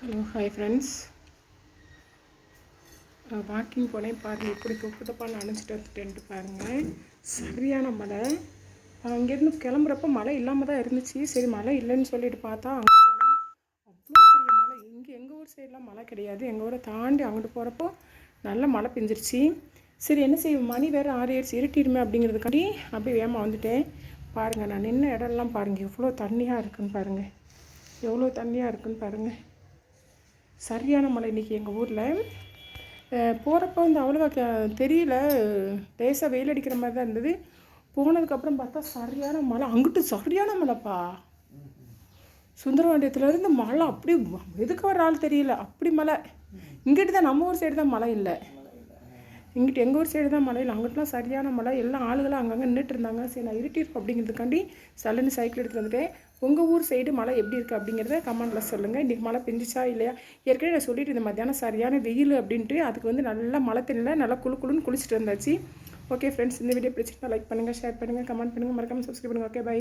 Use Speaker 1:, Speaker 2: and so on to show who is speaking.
Speaker 1: Hello hi friends. Walking போனேன் பாருங்கள், இப்படி தொப்பு தப்பான்னு அணைச்சிட்டு வந்துட்டேன்ட்டு பாருங்கள். சரியான மழை. அங்கேருந்து கிளம்புறப்ப மழை இல்லாமல் தான் இருந்துச்சு. சரி மழை இல்லைன்னு சொல்லிட்டு பார்த்தா அங்கே போனால் அவ்வளோ பெரிய மழை. எங்கள் ஊர் சைடெலாம் மழை கிடையாது. எங்கள் ஊரை தாண்டி அங்கிட்டு போகிறப்போ நல்ல மழை பெஞ்சிருச்சு. சரி என்ன செய்வோம், மணி வேறு 6 இருட்டிடுமே அப்படிங்கிறதுக்காண்டி அப்படியே வேகமாக வந்துட்டேன். பாருங்கள், நான் நின்ன இடம்லாம் பாருங்கள் எவ்வளோ தண்ணியாக இருக்குதுன்னு பாருங்கள், எவ்வளோ தண்ணியாக இருக்குதுன்னு பாருங்கள். சரியான மழை இன்றைக்கி எங்கள் ஊரில். போகிறப்ப வந்து அவ்வளோவா தெரியல, லேசாக வெயில் அடிக்கிற மாதிரி தான் இருந்தது. போனதுக்கப்புறம் பார்த்தா சரியான மழை. அங்கிட்டு சரியான மழைப்பா. சுந்தரபாண்டியத்துலேருந்து மழை அப்படி எதுக்கு வர ஆள் தெரியல, அப்படி மழை. இங்கிட்டு தான் நம்ம ஊர் சைடு தான் மழை இல்லை. இங்கிட்டு எங்கள் ஊர் சைடு தான் மழை இல்லை, அங்கிட்டலாம் சரியான மழை. எல்லாம் ஆளுகளாக அங்கங்கே நின்றுட்டு இருந்தாங்க. சரி நான் இருட்டிருப்போம் அப்படிங்கிறதுக்காண்டி சல்லுன்னு சைக்கிள் எடுத்துகிட்டு வந்துட்டேன். உங்கள் ஊர் சைடு மழை எப்படி இருக்குது அப்படிங்கிறத கமெண்ட்டில் சொல்லுங்கள். இன்றைக்கி மழை பெஞ்சிச்சா இல்லையா? ஏற்கனவே நான் சொல்லிட்டு இருந்தேன் மத்தியானம் சரியான வெயில் அப்படின்ட்டு. அதுக்கு வந்து நல்லா மழை தண்ணியில் நல்லா குளுன்னு குளிச்சுட்டு வந்தாச்சு. ஓகே ஃப்ரெண்ட்ஸ், இந்த வீடியோ பிடிச்சிருந்தா லைக் பண்ணுங்கள், ஷேர் பண்ணுங்கள், கமெண்ட் பண்ணுங்கள், மறக்காமல் சப்ஸ்கிரைப் பண்ணுங்கள். Okay bye.